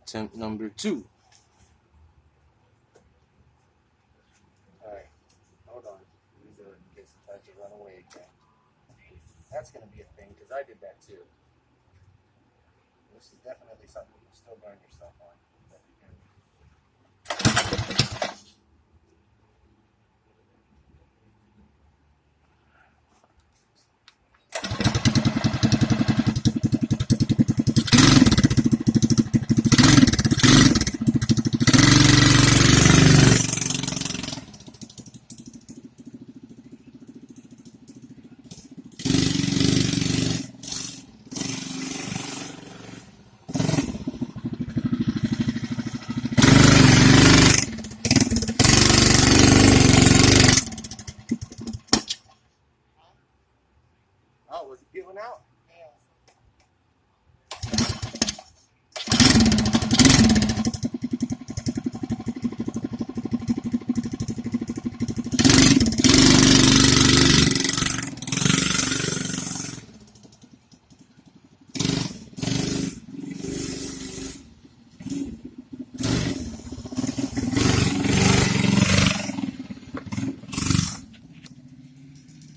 attempt number 2. Alright, hold on. Let me do it in case it tries to run away again. That's going to be a thing because I did that too. This is definitely something you can still burn yourself on. But you can